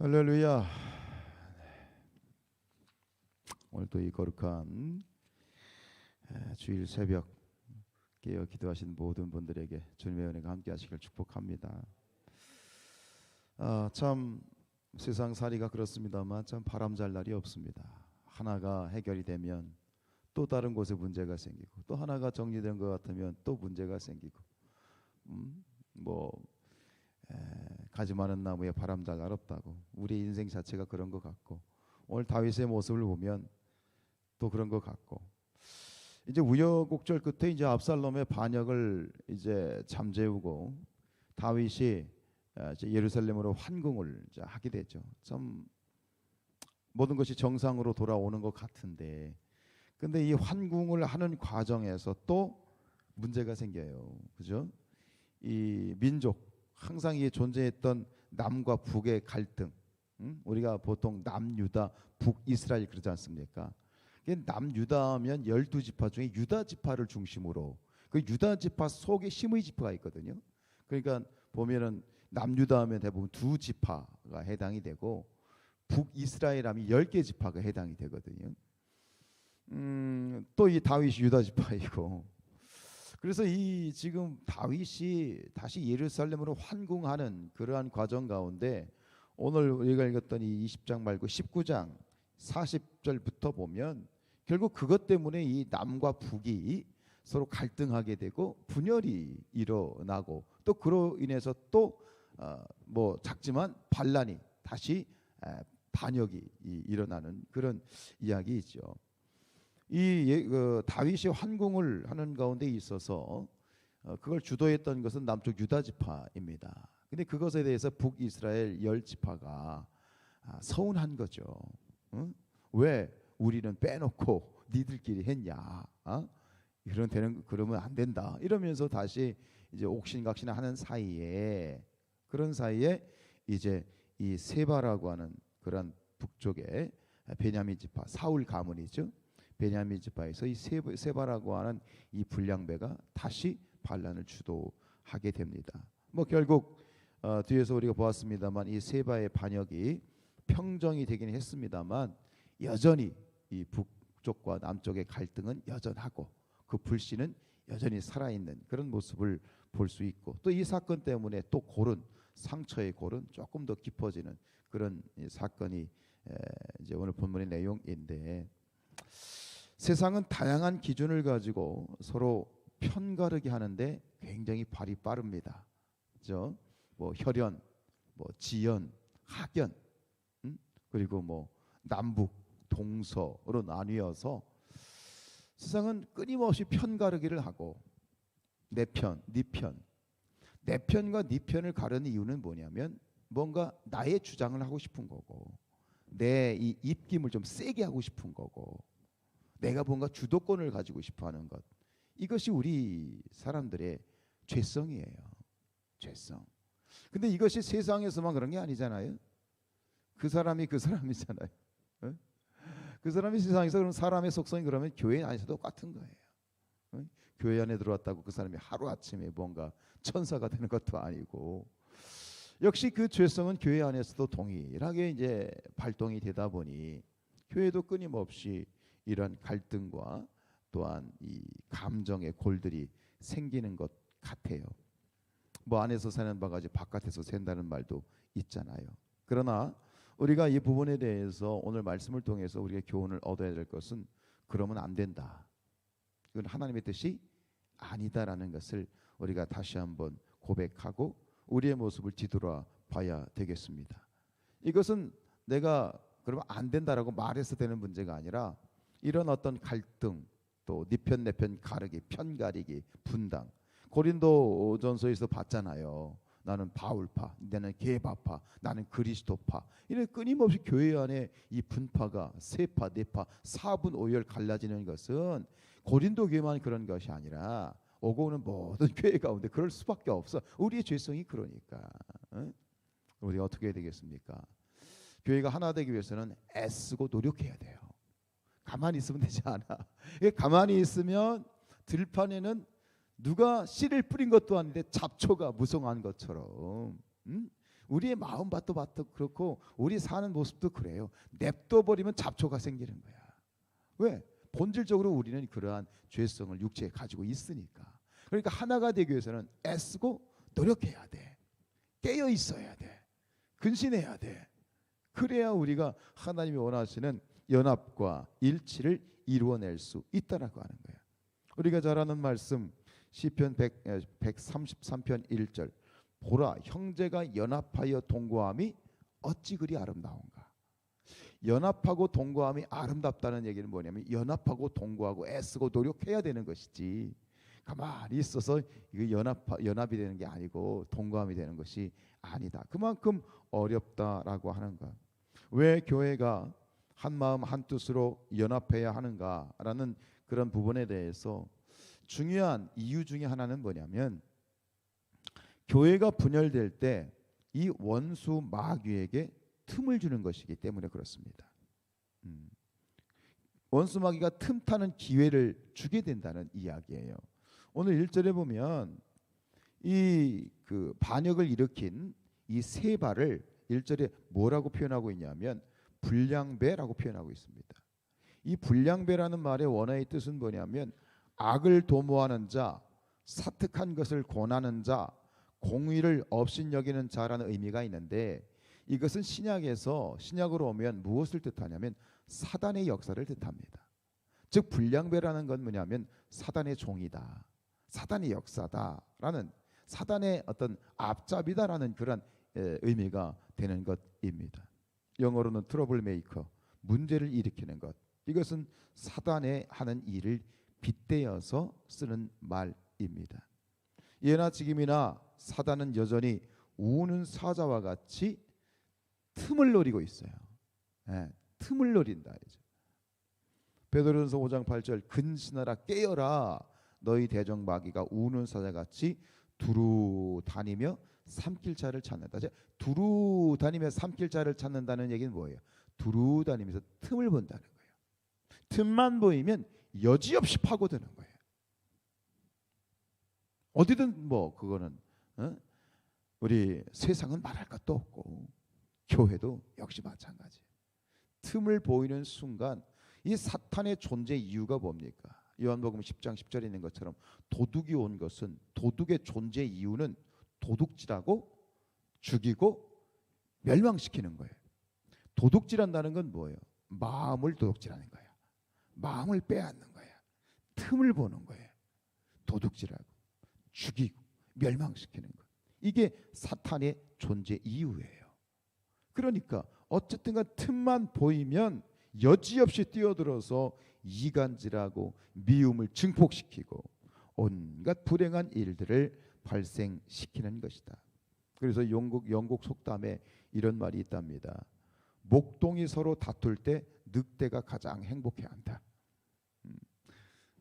할렐루야. 오늘도 이 거룩한 주일 새벽 깨어 기도하신 모든 분들에게 주님의 은혜가 함께 하시길 축복합니다. 참 세상살이가 그렇습니다만 참 바람잘 날이 없습니다. 하나가 해결이 되면 또 다른 곳에 문제가 생기고, 또 하나가 정리된 것 같으면 또 문제가 생기고, 가지 많은 나무에 바람잘 날 없다고, 우리 인생 자체가 그런 것 같고, 오늘 다윗의 모습을 보면 또 그런 것 같고, 이제 우여곡절 끝에 이제 압살롬의 반역을 이제 잠재우고 다윗이 이제 예루살렘으로 환궁을 이제 하게 되죠. 참 모든 것이 정상으로 돌아오는 것 같은데, 근데 이 환궁을 하는 과정에서 또 문제가 생겨요. 그죠? 이 민족, 항상 이 존재했던 남과 북의 갈등, 우리가 보통 남유다, 북이스라엘 그러지 않습니까? 남유다하면 12지파 중에 유다 지파를 중심으로, 그 유다 지파 속에 심의 지파가 있거든요. 그러니까 보면은 남유다하면 대부분 두 지파가 해당이 되고, 북이스라엘 하면 10개 지파가 해당이 되거든요. 또 이 다윗이 유다 지파이고, 그래서 이 지금 다윗이 다시 예루살렘으로 환궁하는 그러한 과정 가운데, 오늘 우리가 읽었던 이 20장 말고 19장 40절부터 보면 결국 그것 때문에 이 남과 북이 서로 갈등하게 되고 분열이 일어나고, 또 그로 인해서 또 뭐 작지만 반란이 다시 반역이 일어나는 그런 이야기이죠. 다윗이 환궁을 하는 가운데 있어서 그걸 주도했던 것은 남쪽 유다 지파입니다. 근데 그것에 대해서 북이스라엘 10지파가 서운한 거죠. 왜 우리는 빼놓고 니들끼리 했냐? 그러면 안 된다. 이러면서 다시 이제 옥신각신하는 사이에, 그런 사이에 이제 이 세바라고 하는 그런 북쪽의 베냐민 지파, 사울 가문이죠. 베냐민 지파에서 이 세바라고 하는 이 불량배가 다시 반란을 주도하게 됩니다. 뭐 결국 뒤에서 우리가 보았습니다만 이 세바의 반역이 평정이 되긴 했습니다만, 여전히 이 북쪽과 남쪽의 갈등은 여전하고 그 불씨는 여전히 살아있는 그런 모습을 볼 수 있고, 또 이 사건 때문에 또 상처의 골은 조금 더 깊어지는 그런 사건이 이제 오늘 본문의 내용인데, 세상은 다양한 기준을 가지고 서로 편가르게 하는데 굉장히 발이 빠릅니다. 그죠? 뭐 혈연, 뭐 지연, 학연, 그리고 뭐 남북, 동서로 나뉘어서 세상은 끊임없이 편가르기를 하고, 내 편, 네 편, 내 편과 네 편을 가르는 이유는 뭐냐면 뭔가 나의 주장을 하고 싶은 거고, 내 이 입김을 좀 세게 하고 싶은 거고, 내가 뭔가 주도권을 가지고 싶어하는 것, 이것이 우리 사람들의 죄성이에요. 죄성. 근데 이것이 세상에서만 그런 게 아니잖아요. 그 사람이 그 사람이잖아요. 그 사람이 세상에서 그런 사람의 속성이 그러면 교회 안에서도 똑같은 거예요. 교회 안에 들어왔다고 그 사람이 하루아침에 뭔가 천사가 되는 것도 아니고, 역시 그 죄성은 교회 안에서도 동일하게 이제 발동이 되다 보니 교회도 끊임없이 이러한 갈등과 또한 이 감정의 골들이 생기는 것 같아요. 뭐 안에서 사는 바가지 바깥에서 샌다는 말도 있잖아요. 그러나 우리가 이 부분에 대해서 오늘 말씀을 통해서 우리가 교훈을 얻어야 될 것은, 그러면 안 된다, 이건 하나님의 뜻이 아니다라는 것을 우리가 다시 한번 고백하고 우리의 모습을 뒤돌아 봐야 되겠습니다. 이것은 내가 그러면 안 된다라고 말해서 되는 문제가 아니라, 이런 어떤 갈등, 또 네 편 내 편 가르기, 편가리기, 분당, 고린도전서에서 봤잖아요. 나는 바울파, 나는 게바파, 나는 그리스도파, 이런 끊임없이 교회 안에 이 분파가 세파, 네파, 4분 5열 갈라지는 것은 고린도 교회만 그런 것이 아니라 오고 오는 모든 교회 가운데 그럴 수밖에 없어. 우리의 죄성이 그러니까. 우리가 어떻게 해야 되겠습니까? 교회가 하나 되기 위해서는 애쓰고 노력해야 돼요. 가만히 있으면 되지 않아. 가만히 있으면 들판에는 누가 씨를 뿌린 것도 아닌데 잡초가 무성한 것처럼 우리의 마음밭도 그렇고 우리 사는 모습도 그래요. 냅둬 버리면 잡초가 생기는 거야. 왜? 본질적으로 우리는 그러한 죄성을 육체에 가지고 있으니까. 그러니까 하나가 되기 위해서는 애쓰고 노력해야 돼. 깨어 있어야 돼. 근신해야 돼. 그래야 우리가 하나님이 원하시는 연합과 일치를 이루어낼 수 있다라고 하는 거예요. 우리가 잘 아는 말씀 시편 133편 1절, 보라 형제가 연합하여 동거함이 어찌 그리 아름다운가. 연합하고 동거함이 아름답다는 얘기는 뭐냐면 연합하고 동거하고 애쓰고 노력해야 되는 것이지, 가만히 있어서 이거 연합이 되는 게 아니고 동거함이 되는 것이 아니다. 그만큼 어렵다라고 하는 것. 왜 교회가 한 마음 한 뜻으로 연합해야 하는가라는 그런 부분에 대해서 중요한 이유 중에 하나는 뭐냐면, 교회가 분열될 때 이 원수 마귀에게 틈을 주는 것이기 때문에 그렇습니다. 원수 마귀가 틈타는 기회를 주게 된다는 이야기예요. 오늘 1절에 보면 이 그 반역을 일으킨 이 세 발을 1절에 뭐라고 표현하고 있냐면 불량배라고 표현하고 있습니다. 이 불량배라는 말의 원어의 뜻은 뭐냐면 악을 도모하는 자, 사특한 것을 권하는 자, 공의를 업신여기는 자라는 의미가 있는데, 이것은 신약으로 오면 무엇을 뜻하냐면 사단의 역사를 뜻합니다. 즉 불량배라는 건 뭐냐면 사단의 종이다, 사단의 역사다라는, 사단의 어떤 앞잡이다라는 그런 의미가 되는 것입니다. 영어로는 트러블 메이커, 문제를 일으키는 것. 이것은 사단의 하는 일을 빗대어서 쓰는 말입니다. 예나 지금이나 사단은 여전히 우는 사자와 같이 틈을 노리고 있어요. 틈을 노린다. 베드로전서 5장 8절, 근신하라 깨어라, 너희 대적 마귀가 우는 사자같이 두루 다니며 삼킬 자를 찾는다. 두루 다니며 삼킬 자를 찾는다는 얘기는 뭐예요? 두루 다니면서 틈을 본다는 거예요. 틈만 보이면 여지없이 파고드는 거예요. 어디든 뭐 그거는 우리 세상은 말할 것도 없고 교회도 역시 마찬가지. 틈을 보이는 순간 이 사탄의 존재 이유가 뭡니까? 요한복음 10장 10절에 있는 것처럼 도둑이 온 것은, 도둑의 존재 이유는 도둑질하고 죽이고 멸망시키는 거예요. 도둑질한다는 건 뭐예요? 마음을 도둑질하는 거예요. 마음을 빼앗는 거예요. 틈을 보는 거예요. 도둑질하고 죽이고 멸망시키는 것. 이게 사탄의 존재 이유예요. 그러니까 어쨌든가 틈만 보이면 여지없이 뛰어들어서 이간질하고 미움을 증폭시키고 온갖 불행한 일들을 발생시키는 것이다. 그래서 영국 속담에 이런 말이 있답니다. 목동이 서로 다툴 때 늑대가 가장 행복해한다.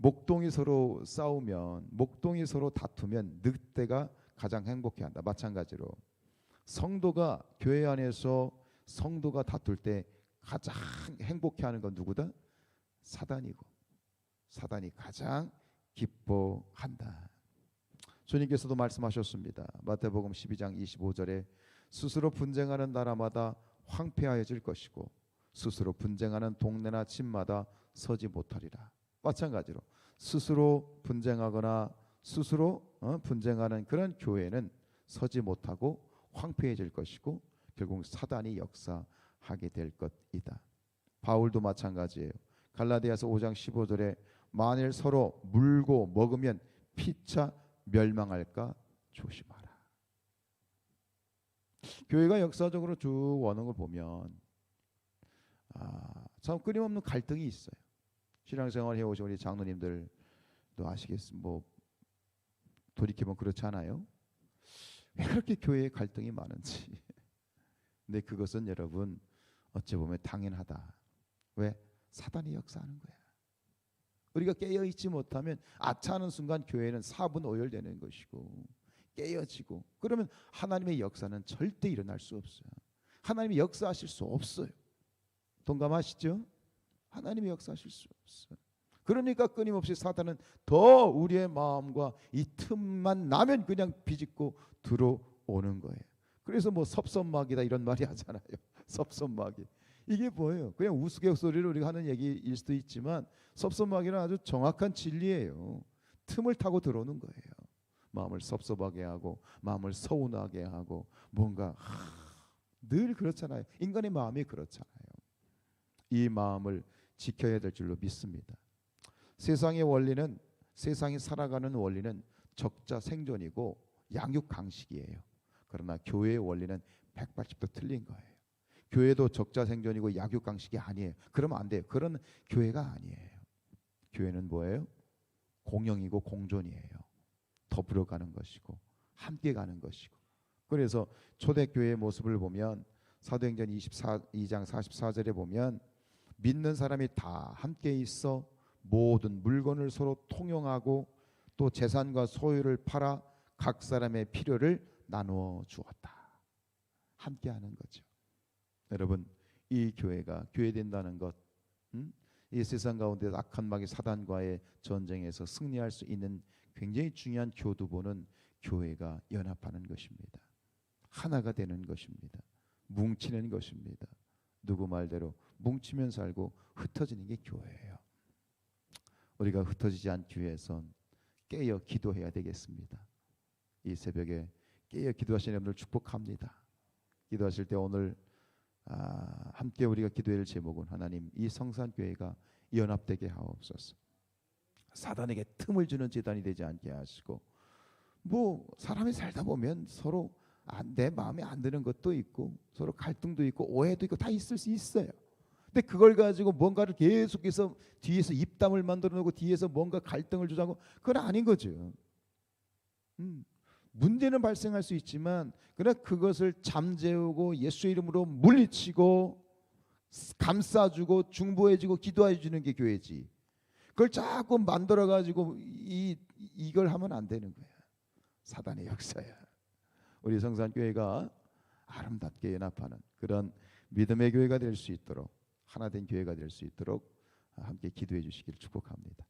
목동이 서로 싸우면, 목동이 서로 다투면 늑대가 가장 행복해한다. 마찬가지로 성도가 교회 안에서 성도가 다툴 때 가장 행복해하는 건 누구다? 사단이고, 사단이 가장 기뻐한다. 주님께서도 말씀하셨습니다. 마태복음 12장 25절에 스스로 분쟁하는 나라마다 황폐하여질 것이고 스스로 분쟁하는 동네나 집마다 서지 못하리라. 마찬가지로 스스로 분쟁하거나 스스로 분쟁하는 그런 교회는 서지 못하고 황폐해질 것이고 결국 사단이 역사하게 될 것이다. 바울도 마찬가지예요. 갈라디아서 5장 15절에 만일 서로 물고 먹으면 피차 멸망할까 조심하라. 교회가 역사적으로 쭉 오는 걸 보면 참 끊임없는 갈등이 있어요. 신앙생활 해오신 우리 장로님들도 아시겠습니다. 뭐 돌이켜보면 그렇지 않아요? 왜 그렇게 교회에 갈등이 많은지. 근데 그것은 여러분 어찌 보면 당연하다. 왜? 사단이 역사하는 거야. 우리가 깨어있지 못하면 아차하는 순간 교회는 사분오열되는 것이고 깨어지고, 그러면 하나님의 역사는 절대 일어날 수 없어요. 하나님이 역사하실 수 없어요. 동감하시죠? 하나님이 역사하실 수 없어요. 그러니까 끊임없이 사단은 더 우리의 마음과 이 틈만 나면 그냥 비집고 들어오는 거예요. 그래서 뭐 섭섭마귀다 이런 말이 하잖아요. 섭섭마귀. 이게 뭐예요? 그냥 우스갯소리로 우리가 하는 얘기일 수도 있지만 섭섭마귀는 아주 정확한 진리예요. 틈을 타고 들어오는 거예요. 마음을 섭섭하게 하고 마음을 서운하게 하고 뭔가 늘 그렇잖아요. 인간의 마음이 그렇잖아요. 이 마음을 지켜야 될 줄로 믿습니다. 세상의 원리는, 세상이 살아가는 원리는 적자 생존이고 양육 강식이에요. 그러나 교회의 원리는 180도 틀린 거예요. 교회도 적자 생존이고 양육 강식이 아니에요. 그러면 안 돼요. 그런 교회가 아니에요. 교회는 뭐예요? 공영이고 공존이에요. 더불어 가는 것이고 함께 가는 것이고. 그래서 초대교회의 모습을 보면 사도행전 2장 44절에 보면 믿는 사람이 다 함께 있어 모든 물건을 서로 통용하고 또 재산과 소유를 팔아 각 사람의 필요를 나누어 주었다. 함께 하는 거죠. 여러분, 이 교회가 교회된다는 것, 이 세상 가운데 악한 마귀 사단과의 전쟁에서 승리할 수 있는 굉장히 중요한 교두보는 교회가 연합하는 것입니다. 하나가 되는 것입니다. 뭉치는 것입니다. 누구 말대로 뭉치면 살고 흩어지는 게 교회예요. 우리가 흩어지지 않기 위해선 깨어 기도해야 되겠습니다. 이 새벽에 깨어 기도하시는 여러분들 축복합니다. 기도하실 때 오늘 함께 우리가 기도할 제목은 하나님 이 성산교회가 연합되게 하옵소서. 사단에게 틈을 주는 제단이 되지 않게 하시고, 뭐 사람이 살다 보면 서로 내 마음에 안 드는 것도 있고 서로 갈등도 있고 오해도 있고 다 있을 수 있어요. 근데 그걸 가지고 뭔가를 계속해서 뒤에서 입담을 만들어 놓고 뒤에서 뭔가 갈등을 주자고, 그건 아닌 거죠. 문제는 발생할 수 있지만 그러나 그것을 잠재우고 예수의 이름으로 물리치고 감싸주고 중보해주고 기도해주는 게 교회지. 그걸 자꾸 만들어가지고 이걸 하면 안 되는 거야. 사단의 역사야. 우리 성산교회가 아름답게 연합하는 그런 믿음의 교회가 될 수 있도록, 하나된 교회가 될 수 있도록 함께 기도해 주시기를 축복합니다.